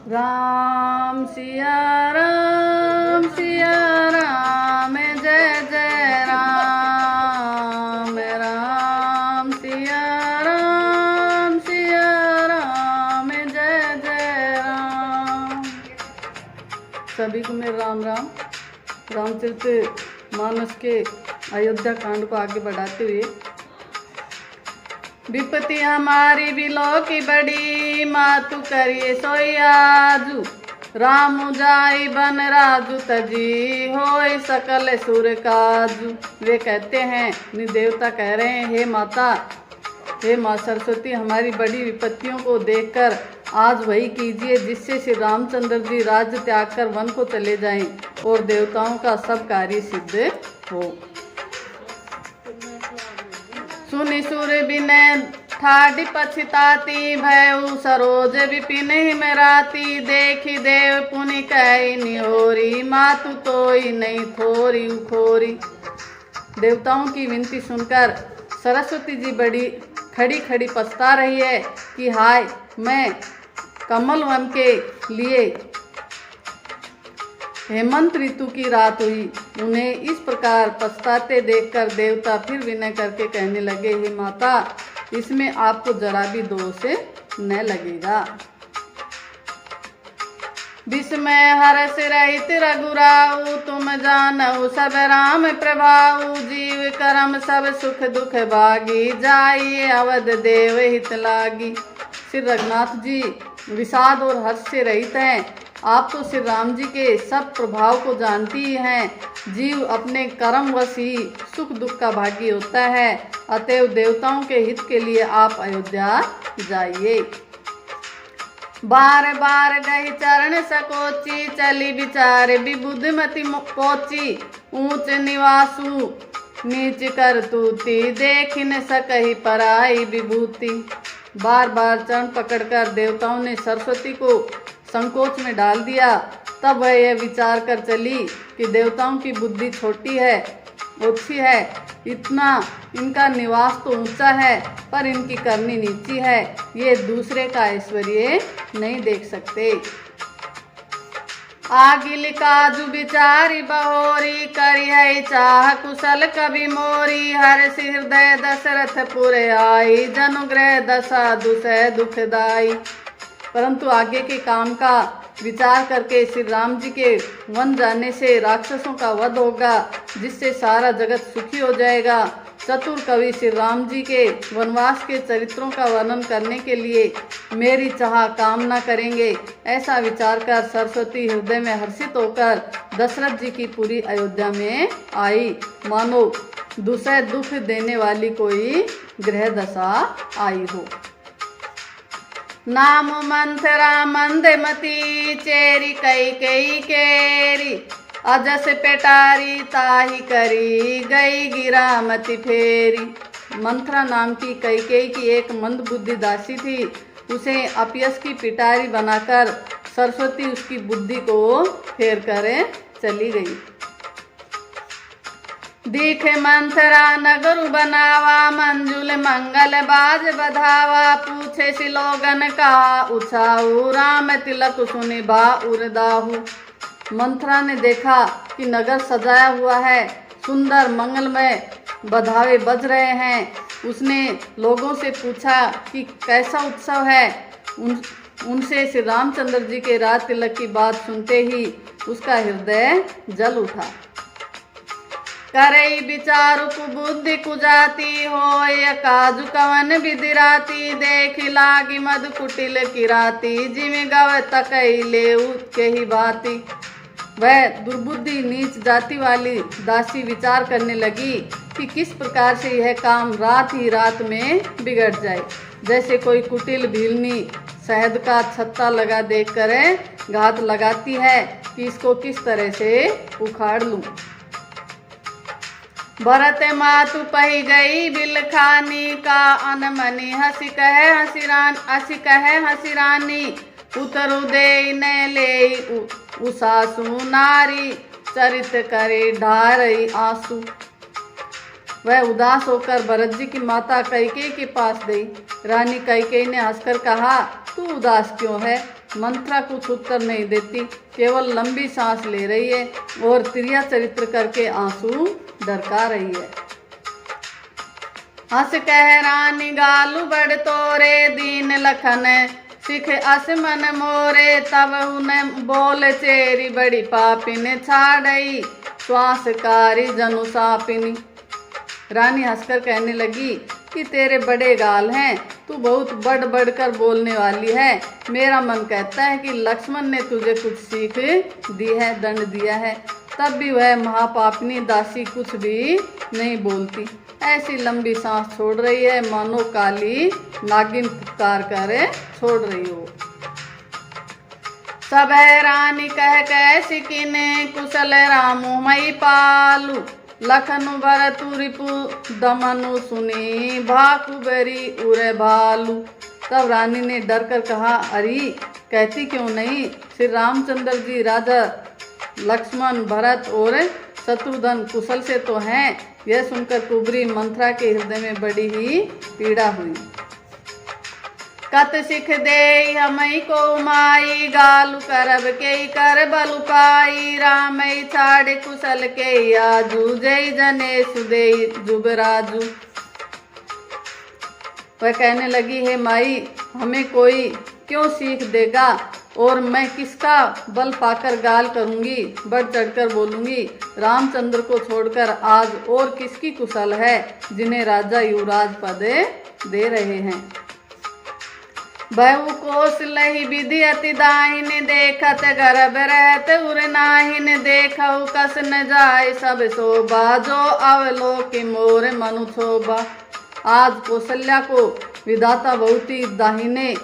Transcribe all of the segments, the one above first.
राम सिया राम जय जय राम राम सिया राम जय जय राम। सभी को मेरा राम राम। रामचरित मानस के अयोध्या कांड को आगे बढ़ाते हुए, विपत्ति हमारी बिलो की बड़ी, मातु करिए सोयाजू, राम जाई बन राजू तजी, होय सकल सुर काजू। वे कहते हैं, देवता कह रहे हैं, हे माता, हे माँ सरस्वती, हमारी बड़ी विपत्तियों को देखकर आज वही कीजिए जिससे श्री रामचंद्र जी राज्य त्याग कर वन को चले जाएं और देवताओं का सब कार्य सिद्ध हो। सुनि सुर बिनय ठाडी पछताती, भयउ सरोज विपिन हिमराती, देखी देव पुनि कहि निहोरी, मातु तोई नहीं थोरी उखोरी। देवताओं की विनती सुनकर सरस्वती जी बड़ी खड़ी खड़ी पछता रही है कि हाय, मैं कमल वन के लिए हेमंत ऋतु की रात हुई। उन्हें इस प्रकार पछताते देखकर देवता फिर विनय करके कहने लगे, हे माता, इसमें आपको जरा भी दोष न लगेगा। विस्मय हर्ष रहित रघुराऊ, तुम जानऊ सब राम प्रभाऊ, जीव करम सब सुख दुख भागी, जाइए अवध देव हित लागी। श्री रघुनाथ जी विषाद और हर्ष से रहित हैं। आप तो श्री राम जी के सब प्रभाव को जानती ही हैं। जीव अपने कर्मवश ही सुख दुख का भागी होता है, अतएव देवताओं के हित के लिए आप अयोध्या जाइए। बार बार गही चरण सकोची, चली विचार विबुद्धमति पोची, ऊंच निवासु नीच कर तूती, देख न सकहि पराई विभूति। बार बार चरण पकड़कर देवताओं ने सरस्वती को संकोच में डाल दिया। तब वह यह विचार कर चली कि देवताओं की बुद्धि छोटी है, ओछी है, इतना इनका निवास तो ऊंचा है पर इनकी करनी नीची है, ये दूसरे का ऐश्वर्य नहीं देख सकते। आगिल काजू बिचारी बहोरी, करी है चाह कुशल कवि मोरी, हर्ष हृदय दशरथ पुर आई, जनुग्रह दशा दुसह दुखदाई। परंतु आगे के काम का विचार करके श्री राम जी के वन जाने से राक्षसों का वध होगा, जिससे सारा जगत सुखी हो जाएगा। चतुर कवि श्री राम जी के वनवास के चरित्रों का वर्णन करने के लिए मेरी चाह कामना करेंगे। ऐसा विचार कर सरस्वती हृदय में हर्षित होकर दशरथ जी की पूरी अयोध्या में आई, मानो दुसह दुख देने वाली कोई ग्रह दशा आई हो। नाम मंथरा मंदमती, चेरी कई कई केरी, अजस पेटारी ताही करी, गई गिरामती फेरी। मंथरा नाम की कैकेयी की एक मंद बुद्धि दासी थी। उसे अपयश की पिटारी बनाकर सरस्वती उसकी बुद्धि को फेर कर चली गई। दीखे मंथरा नगर बनावा, मंजुल मंगल बाज बधावा, पूछे सिलोगन का उछाऊ, राम तिलक सुनि बा उरदाहू। मंथरा ने देखा कि नगर सजाया हुआ है, सुंदर मंगलमय बधावे बज रहे हैं। उसने लोगों से पूछा कि कैसा उत्सव है। उनसे श्री रामचंद्र जी के राज तिलक की बात सुनते ही उसका हृदय जल उठा। करई विचारु कुबुद्धि कुजाती, होय काजु कवन विदिराती, देख लागी मधु कुटिल किराती, जिमि गव तकई ले के ही बाती। वह दुर्बुद्धि नीच जाति वाली दासी विचार करने लगी कि किस प्रकार से यह काम रात ही रात में बिगड़ जाए। जैसे कोई कुटिल भीलनी शहद का छत्ता लगा देखकर घात लगाती है कि इसको किस तरह से उखाड़ लूं। भरत मातु पही गई बिलखानी, का अनमनी हसी कहे हसी रानी, उतरु दे न ले उसासु, नारी चरित करे ढारई आंसू। वह उदास होकर भरत जी की माता कैकेयी के पास गई। रानी कैकेयी ने हंसकर कहा, तू उदास क्यों है? मंथरा कुछ उत्तर नहीं देती, केवल लंबी सांस ले रही है और त्रिया चरित्र करके आंसू ढरका रही है। हंस कह रानी गालू बड़ तोरे, दीन लखन सिख अस मन मोरे, तब उन्हें बोल चेरी बड़ी पापिन छाड़ई, श्वासकारी जनु सापिनी। रानी हंसकर कहने लगी कि तेरे बड़े गाल हैं, तू बहुत बढ़ बढ़ कर बोलने वाली है। मेरा मन कहता है कि लक्ष्मण ने तुझे कुछ सीख दी है, दंड दिया है, तब भी वह महापापिनी दासी कुछ भी नहीं बोलती। ऐसी लंबी सांस छोड़ रही है मानो काली नागिन पुकार कर छोड़ रही हो। सब रानी कह कैसी किने, कुशल रामू मई पालू, लखनु भरतु रिपु दमनु सुनी, भाकु बेरी उरे भालू। तब रानी ने डर कर कहा, अरे कहती क्यों नहीं, श्री रामचंद्र जी राजा लक्ष्मण भरत और शत्रुघ्न कुशल से तो हैं। यह सुनकर कुबरी मंथरा के हृदय में बड़ी ही पीड़ा हुई। कत सिख दे हमई को माई, गालू करब के कर बलु पाई, रामई छाड़ कुशल के आजू, जय जने सुदे जुबराजू। वह कहने लगी, हे माई हमें कोई क्यों सीख देगा, और मैं किसका बल पाकर गाल करूंगी, बढ़ चढ़कर बोलूंगी। रामचंद्र को छोड़कर आज और किसकी कुशल है जिन्हें राजा युवराज पद दे रहे हैं। बहु कोसलहि विधि अति दाहिन, देखत गर्भ रहत उर नाहिन, देखऊ कस न जाय सब शोभा, जो अवलोकि मोर मनु शोभा। आज कौशल्या को विधाता बहुत ही दाहिने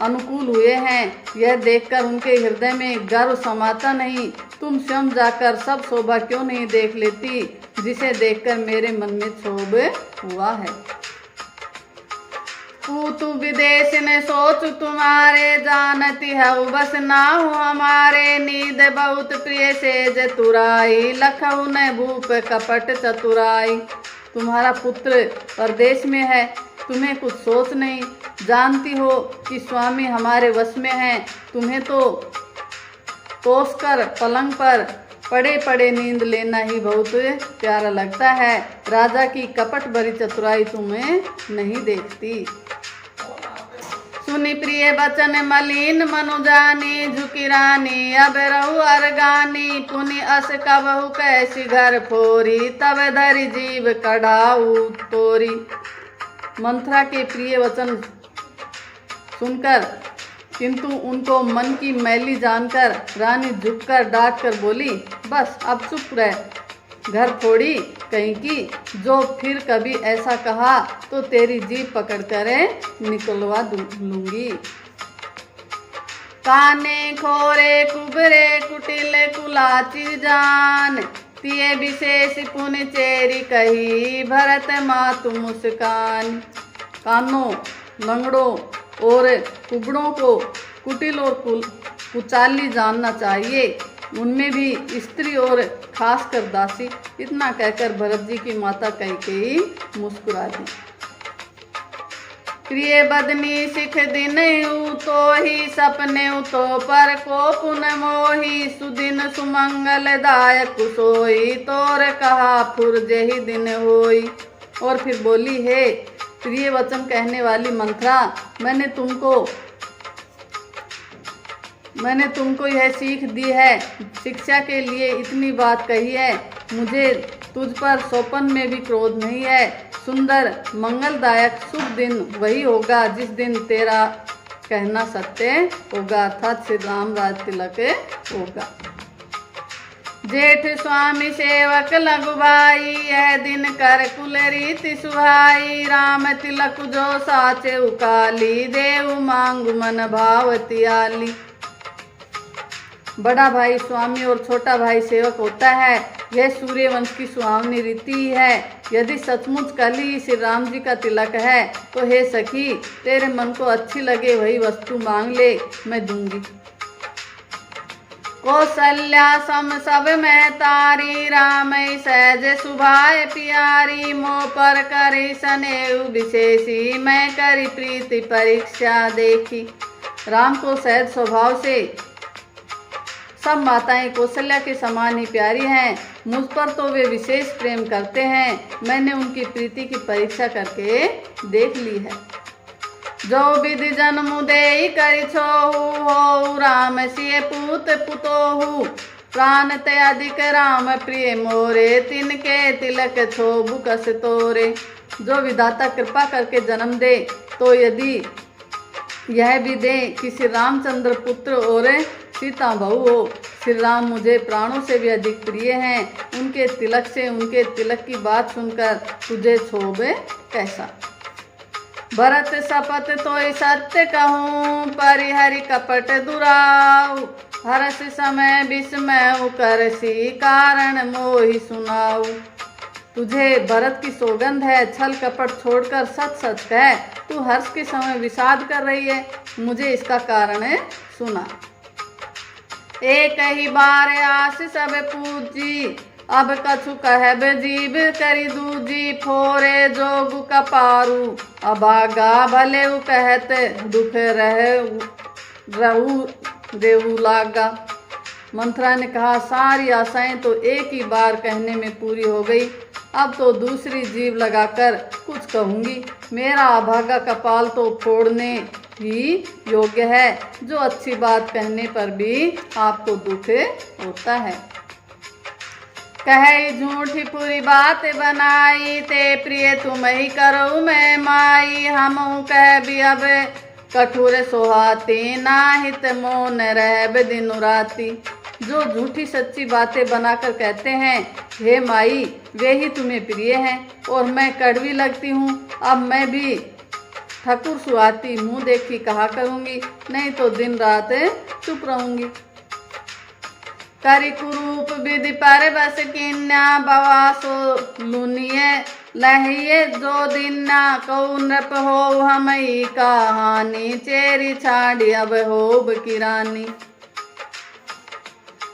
अनुकूल हुए हैं, यह देखकर उनके हृदय में गर्व समाता नहीं। तुम स्वयं जाकर सब शोभा क्यों नहीं देख लेती, जिसे देखकर मेरे मन में क्षोभ हुआ है। पूतु विदेश ने सोच तुम्हारे, जानती है बस ना हो हमारे, नींद बहुत प्रिय से जतुराई, लखऊ ने भूप कपट चतुराई। तुम्हारा पुत्र परदेश में है, तुम्हें कुछ सोच नहीं, जानती हो कि स्वामी हमारे वश में हैं। तुम्हें तो तोस कर पलंग पर पड़े पड़े नींद लेना ही बहुत प्यारा लगता है, राजा की कपट भरी चतुराई तुम्हें नहीं देखती। सुनी प्रिय बचन मलिन मनु जानी, झुकी रानी अब रहु अरगानी, पुनि अस कबहु कैसी घर फोरी, तब धरि जीव कढ़ाऊ तोरी। मंथरा के प्रिय वचन सुनकर किंतु उनको मन की मैली जानकर रानी झुककर डांट कर बोली, बस अब चुप रह, घर फोड़ी कहीं की, जो फिर कभी ऐसा कहा तो तेरी जीभ पकड़ कर निकलवा लूंगी। काने खोरे कुबरे कुटिल कुलाची जान, तिये विशेष पुनि चेरी कही, भरत मातु मुस्कान। कानों, लंगड़ों और कुबड़ों को कुटिल और कुचाली जानना चाहिए, उनमें भी स्त्री और खासकर दासी। इतना कहकर भरत जी की माता कैकेयी मुस्कुरा दी। प्रिय बदनी सिख दिन तो ही सपने तो पर को पुन मोही, सुदिन सुमंगल दायक सोई, तोर कहा फुर जेहि दिन होई। और फिर बोली, हे प्रिय वचन कहने वाली मंथरा, मैंने तुमको यह सीख दी है, शिक्षा के लिए इतनी बात कही है। मुझे तुझ पर स्वप्न में भी क्रोध नहीं है। सुंदर मंगलदायक शुभ दिन वही होगा जिस दिन तेरा कहना सत्य होगा, अर्थात श्री राम राज तिलक होगा। जेठ स्वामी सेवक लघु भाई, यह दिन कर कुल रीति सुहाई, राम तिलक जो साचे उकाली, देव मांगु मन भावती आली। बड़ा भाई स्वामी और छोटा भाई सेवक होता है, यह सूर्यवंश की सुहावनी रीति है। यदि सचमुच कल ही श्री राम जी का तिलक है तो हे सखी, तेरे मन को अच्छी लगे वही वस्तु मांग ले, मैं दूंगी। कौशल्या सम सब में तारी, राम सहज सुभाए प्यारी, मोह पर करी सनेऊ विशेषी, मैं करी प्रीति परीक्षा देखी। राम को सहज स्वभाव से सब माताएं कौशल्या के समान ही प्यारी हैं। मुझ पर तो वे विशेष प्रेम करते हैं। मैंने उनकी प्रीति की परीक्षा करके देख ली है। जो विधि जन्म दे करि छोहु, हो राम सिय पूत पुतोहु। प्राण ते अधिक राम प्रिय मोरे, तिनके तिलक छोबु कस तोरे। जो विधाता कृपा करके जन्म दे तो यदि यह भी दे कि श्री रामचंद्र पुत्र और सीता बहू हो। श्री राम मुझे प्राणों से भी अधिक प्रिय हैं। उनके तिलक से, उनके तिलक की बात सुनकर तुझे क्षोभे कैसा। भरत शपथ तोय सत्य कहूँ, परिहरि कपट दुराऊ। हरस समय विस्मय करसी, कारण मोहि सुनाऊ। तुझे भरत की सौगंध है, छल कपट छोड़कर सच सच कह। तू हर्ष के समय विषाद कर रही है, मुझे इसका कारण सुना। एक ही बार आस सब पूजी, अब कछु कहब जीव करी दूजी। फोरे जोग कपारू, अभागा भले कहत, दुख रहू देहू लागा। मंथरा ने कहा, सारी आशाएं तो एक ही बार कहने में पूरी हो गई, अब तो दूसरी जीव लगाकर कुछ कहूँगी। मेरा अभागा कपाल तो फोड़ने ही योग्य है, जो अच्छी बात कहने पर भी आपको दुख होता है। कहे झूठी पूरी बात बनाई, ते प्रिय तुम ही करो मैं माई। हम कह भी अब कठोर सोहाती, नाहित मौन रहब दिन राती। जो झूठी सच्ची बातें बनाकर कहते हैं, हे माई वे ही तुम्हें प्रिय हैं और मैं कड़वी लगती हूँ। अब मैं भी ठकुर सुहाती मुँह देखी कहा करूँगी, नहीं तो दिन रात चुप रहूँगी। करी कुरूप विधि पर बस किन्या, बवासो लुनिये लहिए जो दिन्ना। कौ नृप हो हमई कहानी, चेरी छाड़ी अब होब की रानी।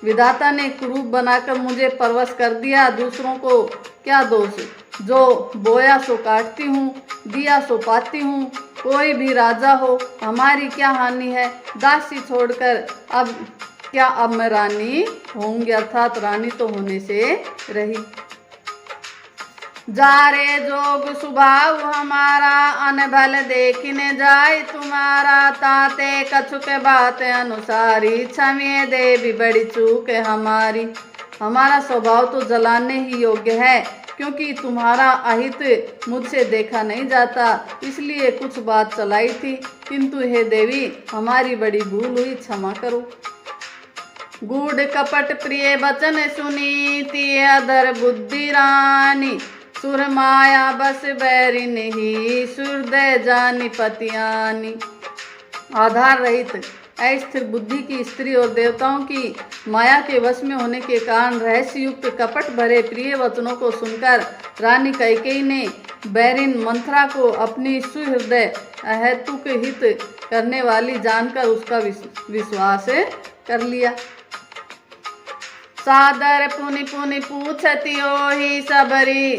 विधाता ने कुरूप बनाकर मुझे परवश कर दिया, दूसरों को क्या दोष। जो बोया सो काटती हूँ, दिया सो पाती हूँ। कोई भी राजा हो, हमारी क्या हानि है। दासी छोड़कर अब मैं रानी होंगी, अर्थात रानी तो होने से रही। जा रे जोग स्वभाव हमारा, अनभल देखने जाय तुम्हारा। ताते कछुक बात अनुसारी, क्षमे देवी बड़ी चूक हमारी। हमारा स्वभाव तो जलाने ही योग्य है, क्योंकि तुम्हारा अहित मुझसे देखा नहीं जाता, इसलिए कुछ बात चलाई थी। किंतु हे देवी हमारी बड़ी भूल हुई, क्षमा करो। गूढ़ कपट प्रिय वचन सुनीति, अधर बुद्धि रानी। सुर माया बस बैरिन ही, सुरदय जानी पतियानी। आधार रहित अस्थिर बुद्धि की स्त्री और देवताओं की माया के वश में होने के कारण रहस्य युक्त कपट भरे प्रिय वचनों को सुनकर रानी कैकेयी ने बैरिन मंथरा को अपनी सुहृदय अहेतुक हित करने वाली जानकर उसका विश्वास कर लिया। सादर पुनि पुनि पूछती ओही, सबरी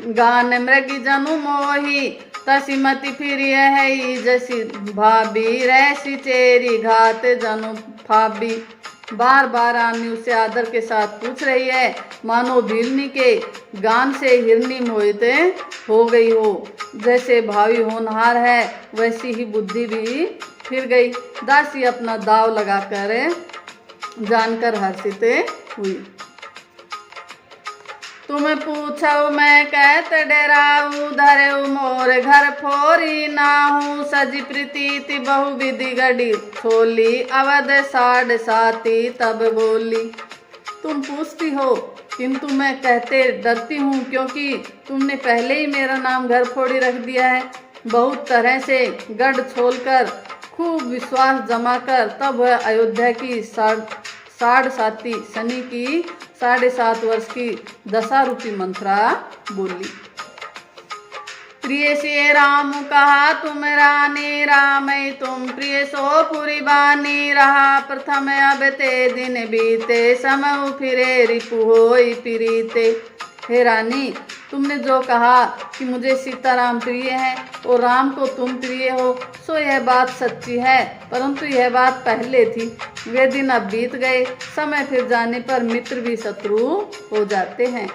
गान मृग जनु मोही। तसिमति फिर है जसी भाभी, रहसी चेरी घात जनु फाबी। बार बार रानी उससे आदर के साथ पूछ रही है, मानो भीलनी के गान से हिरनी मोहित हो गई हो। जैसे भावी होनहार है, वैसी ही बुद्धि भी फिर गई। दासी अपना दाव लगाकर जानकर हर्षित हुई। तुम पूछो मैं कहत डराऊ, धरे मोर घर फोरी नाहू। सजी प्रीति बहु विधि गढ़ी छोली, अवध साढ़ साती तब बोली। तुम पूछती हो किंतु मैं कहते डरती हूँ, क्योंकि तुमने पहले ही मेरा नाम घर फोड़ी रख दिया है। बहुत तरह से गढ़ छोलकर खूब विश्वास जमाकर तब वह अयोध्या की साढ़ साती शनि की 7.5 वर्ष की दशा रूपी मंथरा बोली। प्रिय से राम कहा तुम रानी, राम तुम प्रिय सो पुरी बानी। रहा प्रथम अब ते दिन बीते, समय फिरे रिपु होई प्रीते। हे रानी तुमने जो कहा कि मुझे सीताराम प्रिय हैं और राम को तुम प्रिय हो, सो यह बात सच्ची है, परंतु यह बात पहले थी। वे दिन अब बीत गए, समय फिर जाने पर मित्र भी शत्रु हो जाते हैं।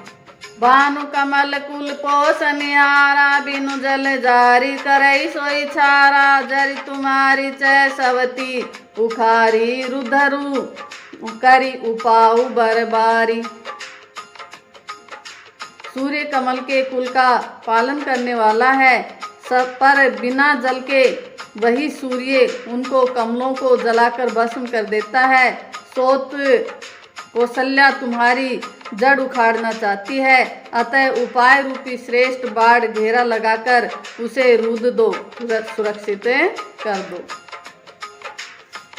भानु कमल कुल पोष निहारा, बिनु जल जारी करई सोई छारा। जरि तुम्हारी चय सवती उखारी, रुधरु करी उपाऊ बरबारी। सूर्य कमल के कुल का पालन करने वाला है, सब पर बिना जल के वही सूर्य उनको कमलों को जलाकर भस्म कर देता है। सोत कौशल्या तुम्हारी जड़ उखाड़ना चाहती है, अतः उपाय रूपी श्रेष्ठ बाढ़ घेरा लगाकर उसे रूद दो, सुरक्षित कर दो।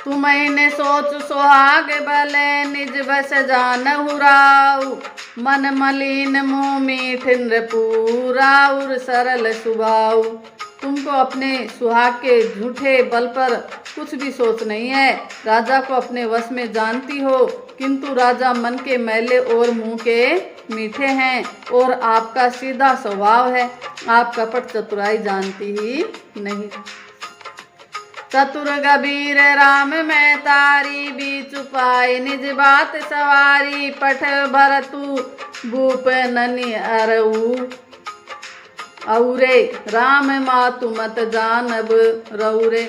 तुम्हें सोच सुहाग भले, निज बस जानहु राउ। मन मलिन मुँह मीठ नृपुरा, उर सरल सुभाव। तुमको अपने सुहाग के झूठे बल पर कुछ भी सोच नहीं है। राजा को अपने वश में जानती हो, किंतु राजा मन के मैले और मुंह के मीठे हैं, और आपका सीधा स्वभाव है। आप कपट चतुराई जानती ही नहीं। चतुर गबीर राम में तारी, बीच पाए निज बात सवारी। पठ भरतु भूप ननि अरऊ, औरे राम मातु मत जानब रौरे।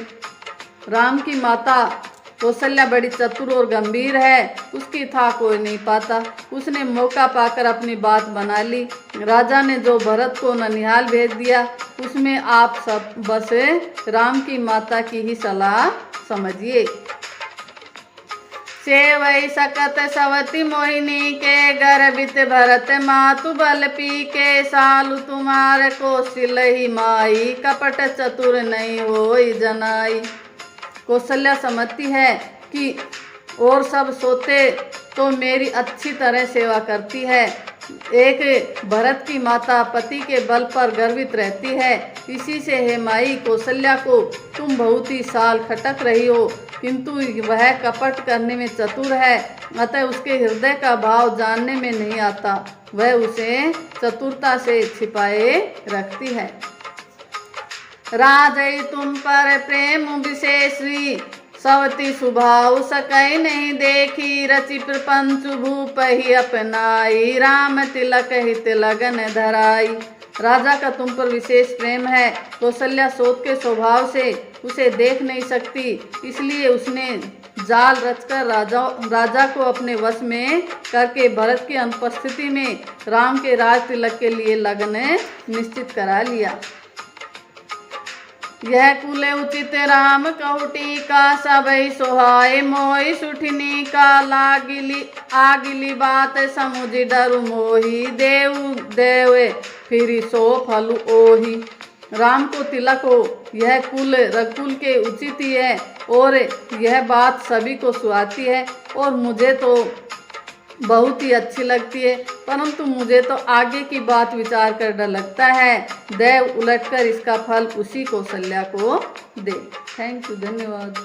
राम की माता कौशल्या बड़ी चतुर और गंभीर है, उसकी था कोई नहीं पाता। उसने मौका पाकर अपनी बात बना ली। राजा ने जो भरत को ननिहाल भेज दिया, उसमें आप सब बस राम की माता की ही सलाह समझिए। सेवई सकत सवती मोहिनी के, गर्भित भरत मातु बल पी के। सालु तुम्हार कौशल ही माई, कपट चतुर नहीं होई जनाई। कौशल्या समझती है कि और सब सोते तो मेरी अच्छी तरह सेवा करती है। एक भरत की माता पति के बल पर गर्वित रहती है, इसी से हे माई कौशल्या को तुम बहुत ही साल खटक रही हो, किंतु वह कपट करने में चतुर है, अतः उसके हृदय का भाव जानने में नहीं आता। वह उसे चतुरता से छिपाए रखती है। राजई तुम पर प्रेम विशेषी, सवती स्वभाव सकई नहीं देखी। रचि प्रपंच भूप ही अपनाई, राम तिलक हित लगन धराई। राजा का तुम पर विशेष प्रेम है। कौशल्या सोत के स्वभाव से उसे देख नहीं सकती, इसलिए उसने जाल रचकर राजा को अपने वश में करके भरत की अनुपस्थिति में राम के राज तिलक के लिए लगन निश्चित करा लिया। यह कुल उचित राम कहुटी का, सबई सोहाय मोहि सुठनी का। आगिली बात समुझ डरु मोही, देव देवे फिर सो फल ओही। राम को तिलक हो, यह कुल रघुकुल के उचित ही है, और यह बात सभी को सुहाती है, और मुझे तो बहुत ही अच्छी लगती है, परंतु मुझे तो आगे की बात विचार कर डर लगता है। देव उलटकर इसका फल उसी कौशल्या को दे। थैंक यू, धन्यवाद।